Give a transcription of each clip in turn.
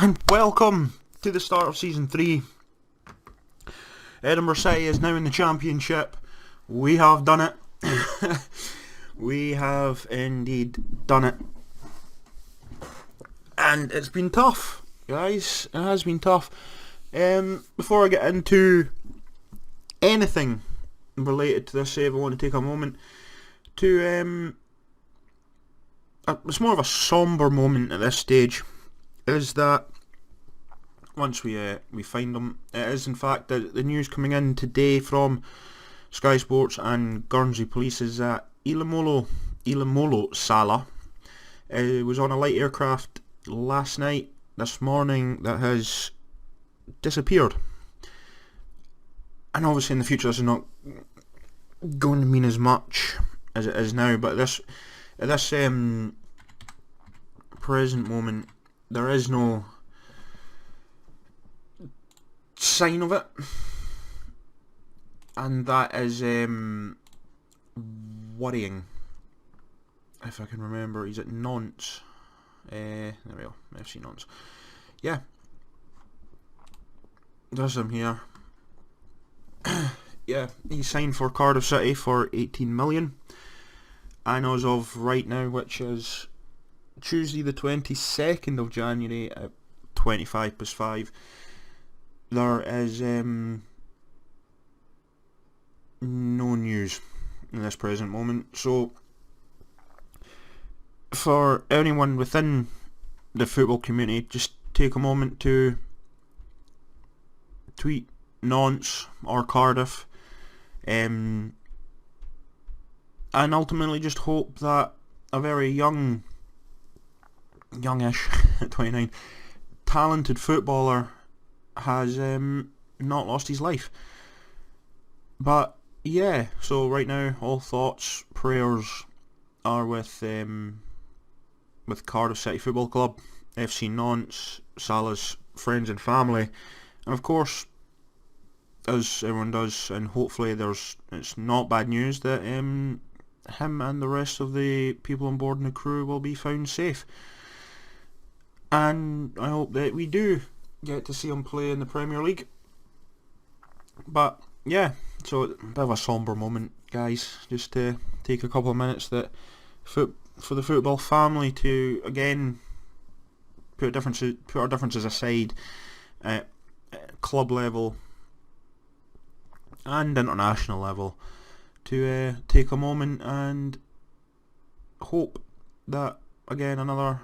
and welcome to the start of Season 3. Edinburgh City is now in the Championship. We have done it. We have indeed done it. And it's been tough, guys. It has been tough. Before I get into anything related to this save, I want to take a moment to... it's more of a sombre moment at this stage. Is that once we find them, it is in fact the news coming in today from Sky Sports and Guernsey Police is that Ilamolo Salah was on a light aircraft this morning that has disappeared. And obviously in the future this is not going to mean as much as it is now, but at this present moment there is no sign of it, and that is worrying. If I can remember, he's at Nantes. There we go, FC Nantes. Yeah, there's him here. Yeah, he signed for Cardiff City for 18 million, and as of right now, which is Tuesday the 22nd of January at 25+5, there is no news in this present moment. So for anyone within the football community, just take a moment to tweet Nantes or Cardiff, and ultimately just hope that a very youngish at 29 talented footballer has not lost his life. But yeah, so right now all thoughts, prayers are with Cardiff City Football Club, FC Nantes, Salah's friends and family, and of course, as everyone does, and hopefully it's not bad news that him and the rest of the people on board and the crew will be found safe. And I hope that we do get to see him play in the Premier League. But yeah, so a bit of a sombre moment, guys. Just to take a couple of minutes for the football family to again put our differences aside at club level and international level, to take a moment and hope that again another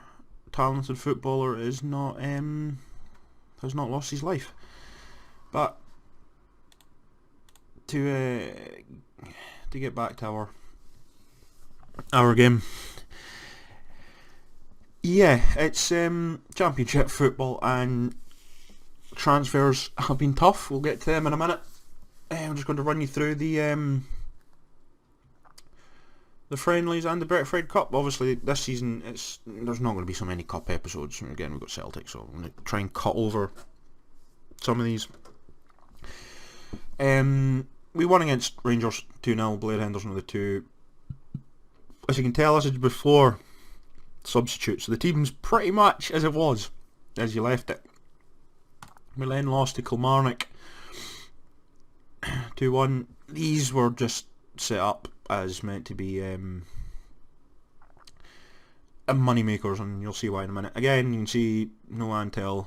talented footballer has not lost his life. But to get back to our game, yeah, it's Championship football and transfers have been tough. We'll get to them in a minute. I'm just going to run you through the friendlies and the Betfred Cup. Obviously this season there's not going to be so many cup episodes. Again, we've got Celtic, so I'm going to try and cut over some of these. We won against Rangers 2-0, Blair Henderson with the 2. As you can tell, this is before substitutes, so the team's pretty much as it was as you left it. We then lost to Kilmarnock 2-1. These were just set up as meant to be money makers, and you'll see why in a minute. Again, you can see no Antel.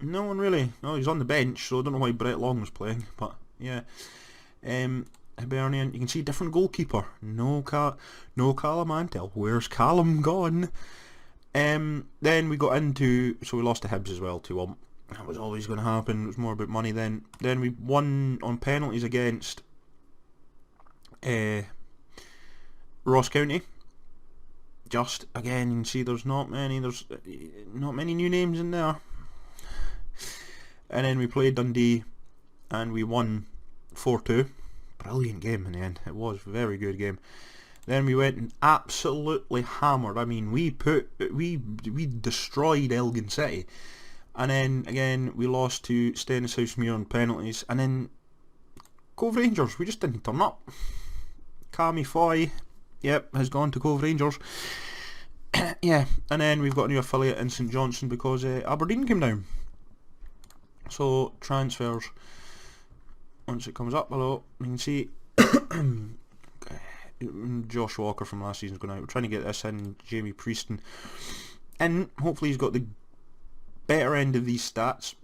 No one really. No, he's on the bench, so I don't know why Brett Long was playing. But yeah, Hibernian. You can see different goalkeeper. No Callum Antel. Where's Callum gone? Then we got into, so we lost to Hibs as well 2-1. That was always going to happen. It was more about money then. Then we won on penalties against Ross County. Just again, you can see there's not many new names in there. And then we played Dundee and we won 4-2. Brilliant game in the end. It was a very good game. Then we went and absolutely hammered. I mean, we destroyed Elgin City. And then again we lost to Stennishouse on penalties. And then Cove Rangers, we just didn't turn up. Cammy Foy, yep, has gone to Cove Rangers. Yeah, and then we've got a new affiliate in St Johnstone because Aberdeen came down. So transfers, once it comes up, hello, you can see Josh Walker from last season's going out. We're trying to get this in, Jamie Prieston, and hopefully he's got the better end of these stats.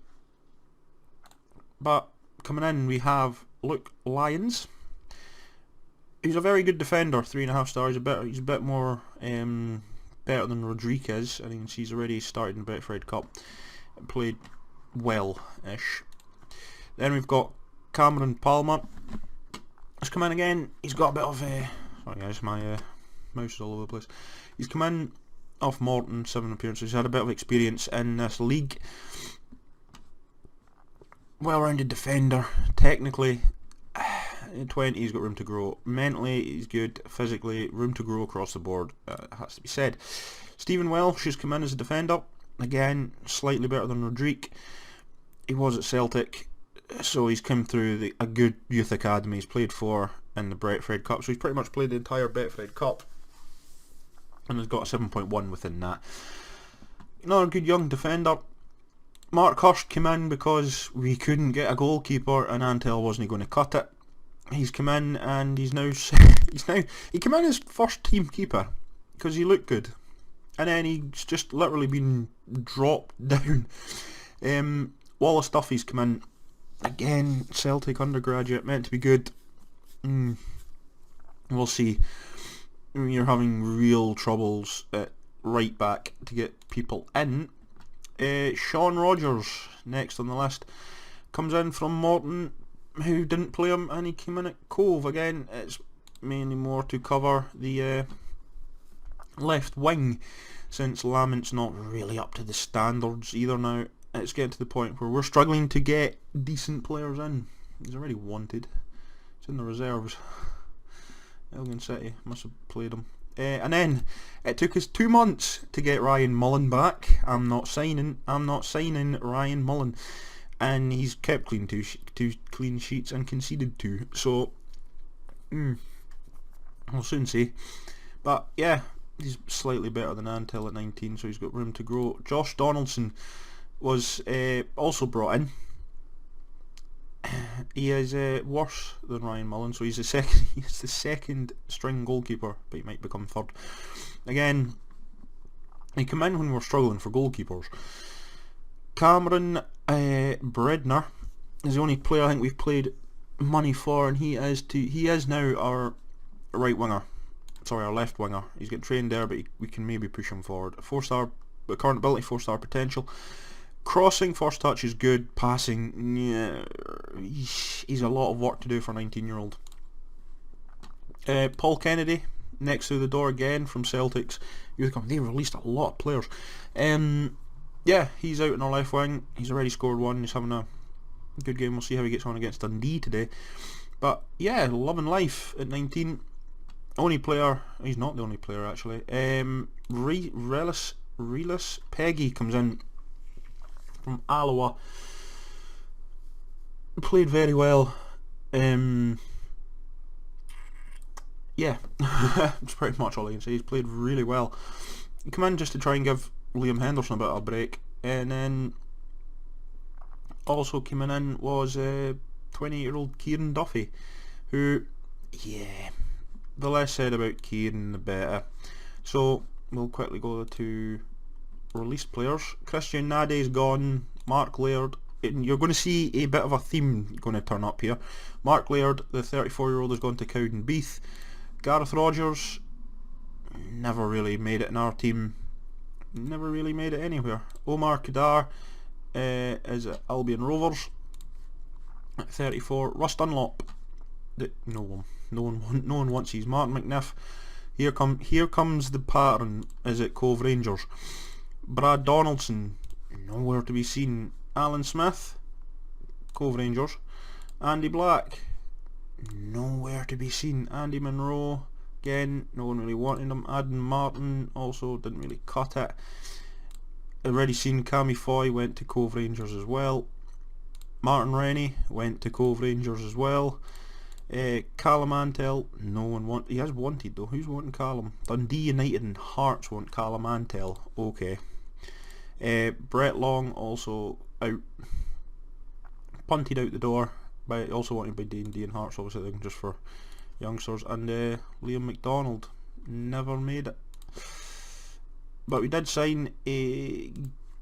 But coming in we have Luke Lyons. He's a very good defender, 3.5 stars. He's a bit more better than Rodriguez. I think he's already started in the Betfred Cup, played well-ish. Then we've got Cameron Palmer. He's come in again. He's got a bit of sorry guys, my mouse is all over the place. He's come in off Morton, 7 appearances. He's had a bit of experience in this league. Well-rounded defender. Technically, in 20 he's got room to grow. Mentally he's good. Physically, room to grow across the board, has to be said. Stephen Welsh has come in as a defender. Again, slightly better than Rodrigue. He was at Celtic, so he's come through a good youth academy. He's played 4 in the Betfred Cup, so he's pretty much played the entire Betfred Cup and has got a 7.1 within that. Another good young defender. Mark Hurst came in because we couldn't get a goalkeeper and Antel wasn't going to cut it. He's come in and he came in as first team keeper because he looked good, and then he's just literally been dropped down. Wallace Duffy's come in again, Celtic undergraduate, meant to be good. We'll see. You're having real troubles at right back to get people in. Sean Rogers, next on the list, comes in from Morton, who didn't play him, and he came in at Cove. Again, it's mainly more to cover the left wing, since Lamont's not really up to the standards either now. It's getting to the point where we're struggling to get decent players in. He's already wanted. It's in the reserves. Elgin City must have played him. And then it took us 2 months to get Ryan Mullen back. I'm not signing Ryan Mullen, and he's kept two clean sheets and conceded 2. So we'll soon see. But yeah, he's slightly better than Antel at 19, so he's got room to grow. Josh Donaldson was also brought in. He is worse than Ryan Mullen, so he's the second string goalkeeper, but he might become third. Again, he came in when we were struggling for goalkeepers. Cameron Bredner is the only player I think we've paid money for, and he is now our right winger. Sorry, our left winger. He's getting trained there, but we can maybe push him forward. 4-star current ability, 4-star potential. Crossing, first touch is good. Passing, yeah, he's a lot of work to do for a 19-year-old. Paul Kennedy, next through the door again from Celtics. They released a lot of players. Yeah, he's out in our left wing. He's already scored 1. He's having a good game. We'll see how he gets on against Dundee today. But yeah, loving life at 19. Only player, he's not the only player actually. Relis Peggy comes in from Alloa. Played very well. Yeah, that's pretty much all I can say. He's played really well. He came in just to try and give Liam Henderson a bit of a break, and then also coming in was 28-year-old Kieran Duffy, who, yeah, the less said about Kieran the better. So we'll quickly go to released players. Christian Nade's gone. Mark Laird. You're going to see a bit of a theme going to turn up here. Mark Laird, the 34-year-old, has gone to Cowdenbeath. Gareth Rogers never really made it in our team. Never really made it anywhere. Omar Kadar is at Albion Rovers at 34. Russ Dunlop. No one wants these. Martin McNiff. Here comes the pattern. Is at Cove Rangers. Brad Donaldson, nowhere to be seen. Alan Smith, Cove Rangers. Andy Black, nowhere to be seen. Andy Monroe, again, no one really wanted him. Adam Martin also didn't really cut it. Already seen Cammy Foy, went to Cove Rangers as well. Martin Rennie went to Cove Rangers as well. Callum Antel, no one he has wanted though. Who's wanting Callum? Dundee United and Hearts want Callum Antel. Okay. Brett Long also out, punted out the door, also wanted by D&D and Hearts, obviously they're just for youngsters. And Liam McDonald never made it. But we did sign a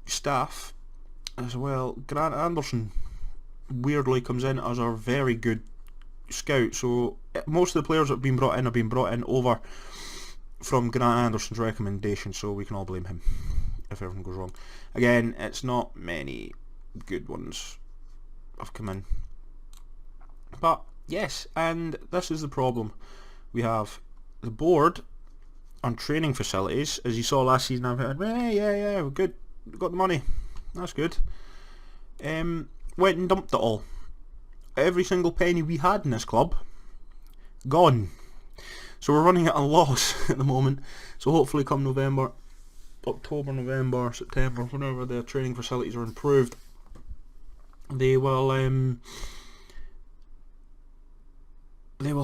staff as well. Grant Anderson weirdly comes in as our very good scout. So most of the players that have been brought in over from Grant Anderson's recommendation, so we can all blame him if everything goes wrong. Again, it's not many good ones have come in. But yes, and this is the problem. We have the board on training facilities, as you saw last season. I've heard, yeah, we're good, we've got the money, that's good. Went and dumped it all. Every single penny we had in this club, gone. So we're running at a loss at the moment. So hopefully come October, November, September, whenever the training facilities are improved, they will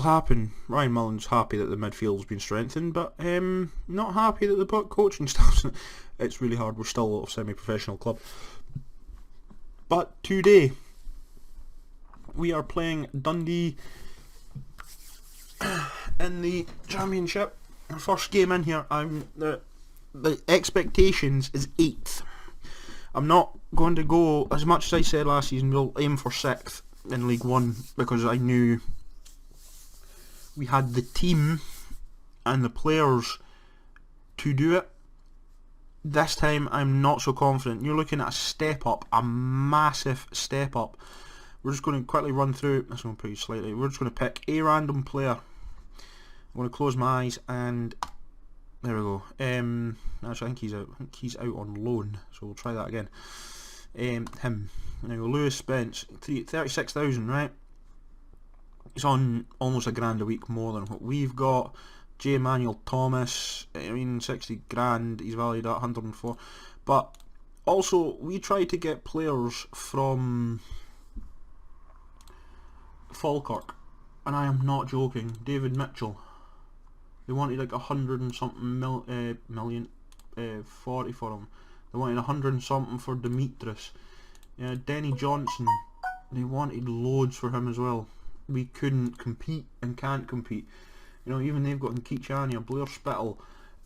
happen. Ryan Mullen's happy that the midfield's been strengthened, but not happy that the coaching staff's. It's really hard. We're still a semi-professional club. But today we are playing Dundee in the Championship. Our first game in here. The expectations is 8th. I'm not going to go, as much as I said last season, we'll aim for 6th in League 1, because I knew we had the team and the players to do it. This time I'm not so confident. You're looking at a step up, a massive step up. We're just going to quickly run through this one pretty slightly. We're just going to pick a random player. I'm going to close my eyes and there we go. Actually, I think he's out on loan, so we'll try that again. Him. Now Lewis Spence, 36,000, right? He's on almost £1,000 a week more than what we've got. J. Emmanuel Thomas, 60 grand. He's valued at 104. But also, we try to get players from Falkirk, and I am not joking. David Mitchell. They wanted like 100 and something million, 40 for him. They wanted 100 and something for Demetris. Denny Johnson, they wanted loads for him as well. We couldn't compete and can't compete. Even they've got Nkichania, Blair Spittle,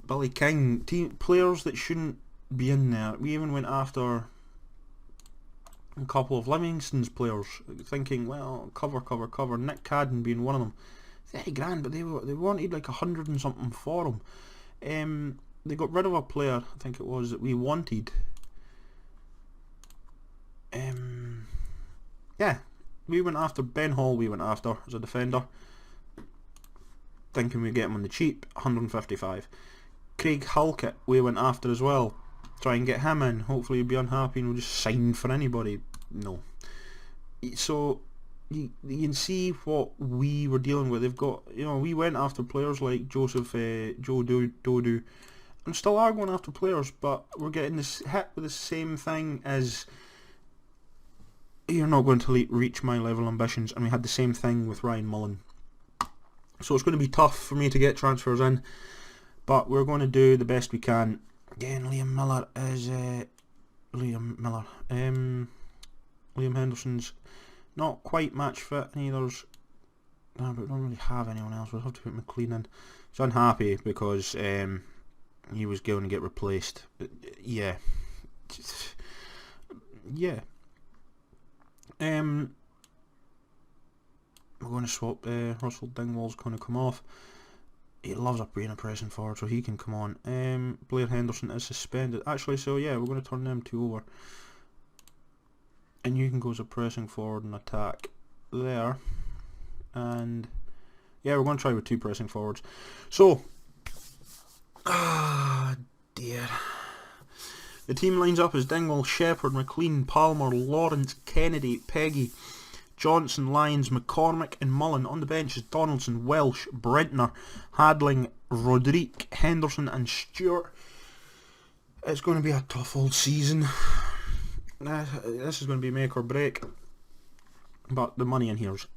Billy King, players that shouldn't be in there. We even went after a couple of Livingston's players, thinking, well, cover. Nick Cadden being one of them. 30 grand, but they wanted like 100 and something for him. They got rid of a player, I think it was, that we wanted. Yeah, we went after Ben Hall. We went after as a defender, thinking we'd get him on the cheap, 155. Craig Halkett we went after as well, try and get him in. Hopefully he'll be unhappy and we'll just sign for anybody. No. So you can see what we were dealing with. They've got, we went after players like Joe Dodu, and still are going after players, but we're getting this hit with the same thing as, you're not going to reach my level ambitions, and we had the same thing with Ryan Mullen. So it's going to be tough for me to get transfers in, but we're going to do the best we can. Again, Liam Miller is Liam Henderson's not quite match fit, neither's, but we don't really have anyone else. We'll have to put McLean in. He's unhappy because he was going to get replaced. But, yeah. We're going to swap. Russell Dingwall's going to come off. He loves being a pressing forward, so he can come on. Blair Henderson is suspended. Actually, so yeah, we're going to turn them two over. And you can go as a pressing forward and attack there. And yeah, we're going to try with two pressing forwards. So, dear. The team lines up as Dingwall, Shepherd, McLean, Palmer, Lawrence, Kennedy, Peggy, Johnson, Lyons, McCormick and Mullen. On the bench is Donaldson, Welsh, Brentner, Hadling, Roderick, Henderson and Stewart. It's going to be a tough old season. This is going to be make or break. But the money in here is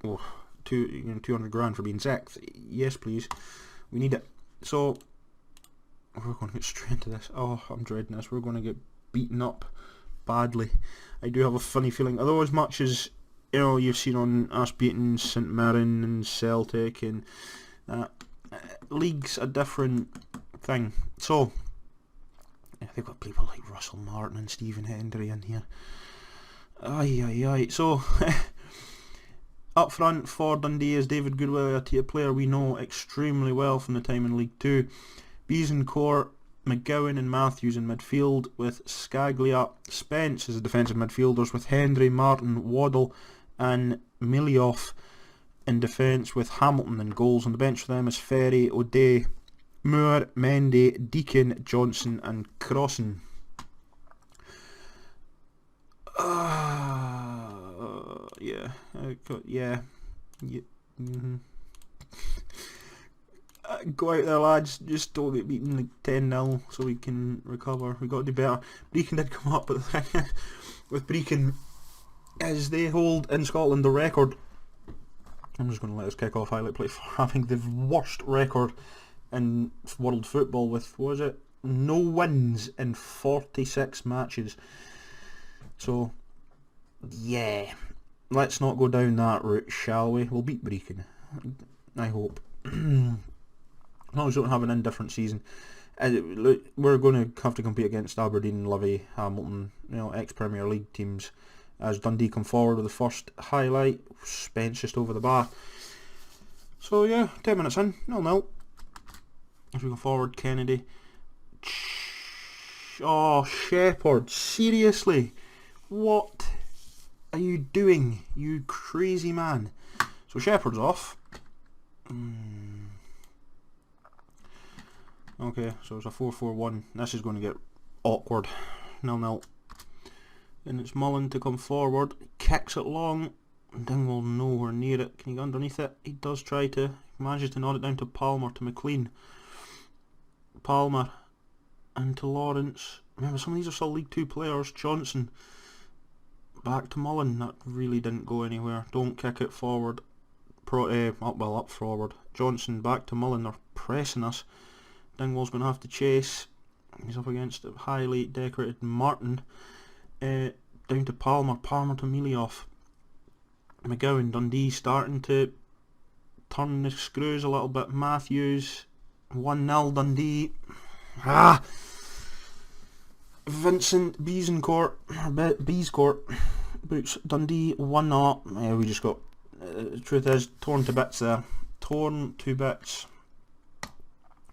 200 grand for being sixth. Yes, please. We need it. So we're going to get straight into this. Oh, I'm dreading this. We're going to get beaten up badly. I do have a funny feeling. Although as much as you've seen on us beating St Mirren and Celtic and league's a different thing. So they've got people like Russell Martin and Stephen Hendry in here. Aye. So up front for Dundee is David Goodwillie, a player we know extremely well from the time in League 2. Beasancourt, McGowan and Matthews in midfield, with Scaglia, Spence as the defensive midfielders, with Hendry, Martin, Waddle and Milioff in defence, with Hamilton in goals. On the bench for them is Ferry, O'Day, Moore, Mendy, Deacon, Johnson and Crossan. Go out there, lads. Just don't get beaten like 10-0 so we can recover. We got to do better. Brecon did come up, but the thing with Brecon is they hold in Scotland the record. I'm just going to let us kick off highlight play for having the worst record in world football with, what was it, no wins in 46 matches. So yeah, let's not go down that route, shall we? We'll beat Brecon, I hope. As long as we don't have an indifferent season. We're going to have to compete against Aberdeen, Livy, Hamilton, ex-Premier League teams. As Dundee come forward with the first highlight, Spence just over the bar. So yeah, 10 minutes in, 0-0. As we go forward, Kennedy. Oh, Shepherd, seriously? What are you doing, you crazy man? So Shepherd's off. Okay, so it's a 4-4-1. This is going to get awkward. 0-0. And it's Mullen to come forward. Kicks it long. Dingwall nowhere near it. Can he get underneath it? He does try to. He manages to nod it down to Palmer, to McLean. Palmer into Lawrence. Remember, some of these are still League 2 players. Johnson. Back to Mullen. That really didn't go anywhere. Don't kick it forward. Up forward. Johnson back to Mullen. They're pressing us. Dingwall's going to have to chase. He's up against a highly decorated Martin. Down to Palmer. Palmer to Milioff. McGowan. Dundee starting to turn the screws a little bit. Matthews. 1-0 Dundee. Vincent Beasancourt. Beescourt. Boots Dundee 1-0. We just got... the truth is, torn to bits there. Torn to bits.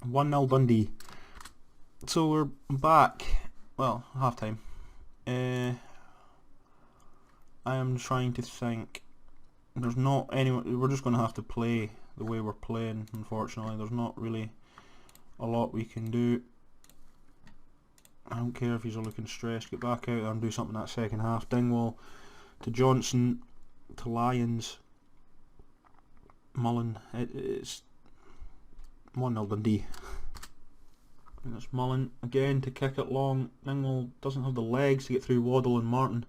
1-0 Dundee. So we're back. Well, half time. I am trying to think. There's not anyone. We're just going to have to play the way we're playing, unfortunately. There's not really a lot we can do. I don't care if he's looking stressed. Get back out there and do something that second half. Dingwall to Johnson to Lyons. Mullen. It's 1-0 Dundee. And it's Mullen again to kick it long. Dingwall doesn't have the legs to get through Waddle and Martin.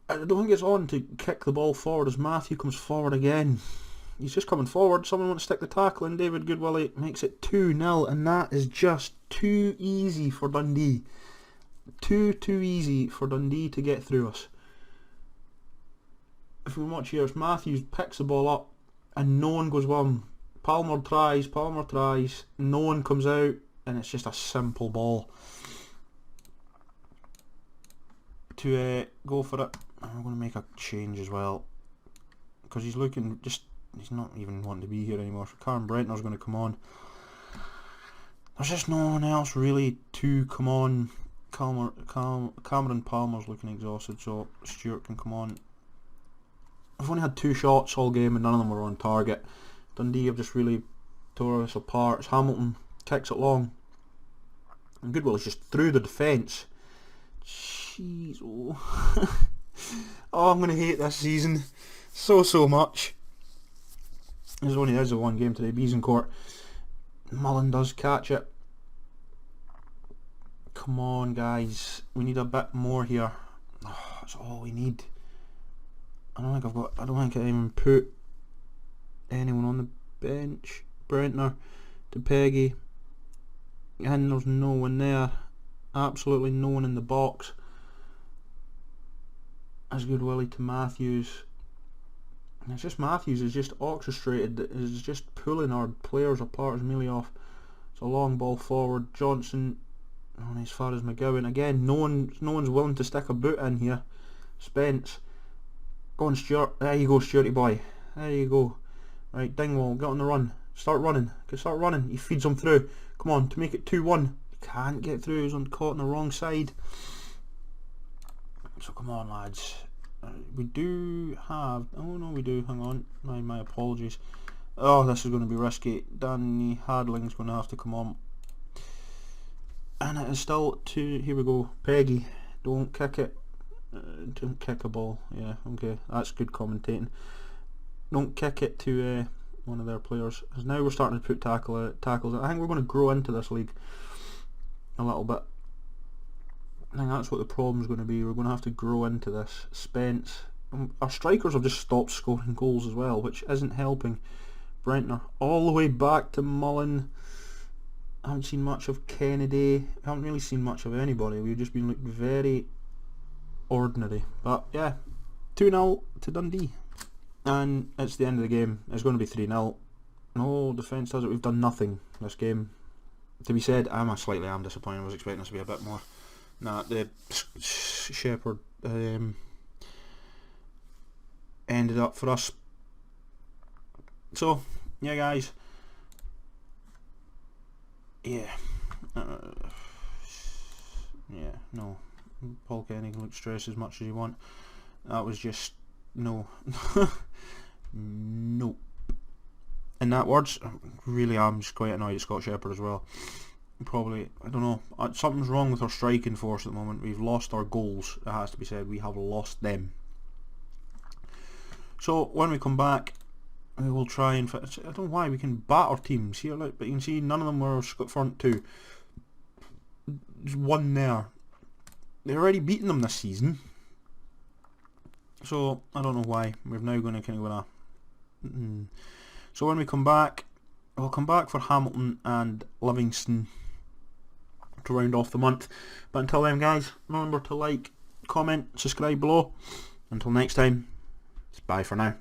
I don't think it's on to kick the ball forward as Matthew comes forward again. He's just coming forward. Someone wants to stick the tackle and David Goodwillie makes it 2-0, and that is just too easy for Dundee. Too easy for Dundee to get through us. If we watch here, Matthews picks the ball up and no one goes with him. Palmer tries, no one comes out, and it's just a simple ball to go for it. I'm going to make a change as well, because he's looking he's not even wanting to be here anymore. So Karen Brentner's going to come on. There's just no one else really to come on. Cameron Palmer's looking exhausted, so Stewart can come on. I've only had 2 shots all game and none of them were on target. Dundee have just really tore us apart. It's Hamilton kicks it long, and Goodwill's just through the defence. Jeez, oh. Oh, I'm going to hate this season so much. There's only a one game today. Beasancourt. Mullen does catch it. Come on, guys. We need a bit more here. Oh, that's all we need. I don't think I even put anyone on the bench. Brentner to Peggy, and there's no one there. Absolutely no one in the box. As good Willie to Matthews. And it's just Matthews is just orchestrated, is just pulling our players apart as Milioff. It's a long ball forward. Johnson on as far as McGowan. Again, no one's willing to stick a boot in here. Spence. Go on, Stuart. There you go, Stuarty boy. There you go. Right, Dingwall, get on the run. Start running. Start running. He feeds him through. Come on, to make it 2-1. He can't get through. He's caught on the wrong side. So come on, lads. We do have... Oh no, we do. Hang on. My apologies. Oh, this is going to be risky. Danny Hadling's going to have to come on. And it is still 2... Here we go. Peggy. Don't kick it. Don't kick a ball. Yeah, okay. That's good commentating. Don't kick it to one of their players. Because now we're starting to put tackles in. I think we're going to grow into this league a little bit. I think that's what the problem's going to be. We're going to have to grow into this. Spence. Our strikers have just stopped scoring goals as well, which isn't helping. Brentner all the way back to Mullen. I haven't seen much of Kennedy. I haven't really seen much of anybody. We've just been very ordinary. But yeah, 2-0 to Dundee. And it's the end of the game. It's going to be 3-0. No defence does it. We've done nothing this game. To be said, I'm disappointed. I was expecting us to be a bit more. Nah, the Shepherd ended up for us. So, yeah guys. Yeah. Yeah, no. Paul Kenny can look stressed as much as you want. That was just... no. Nope. In that words, really I'm just quite annoyed at Scott Shepherd as well. Probably, I don't know, something's wrong with our striking force at the moment. We've lost our goals, it has to be said. We have lost them. So when we come back, we will try and... I don't know why, we can batter teams here, look, but you can see none of them were front two. There's one there. They've already beaten them this season. So I don't know why. We're now going to kind of go So when we come back, we'll come back for Hamilton and Livingston to round off the month. But until then guys, remember to like, comment, subscribe below. Until next time, it's bye for now.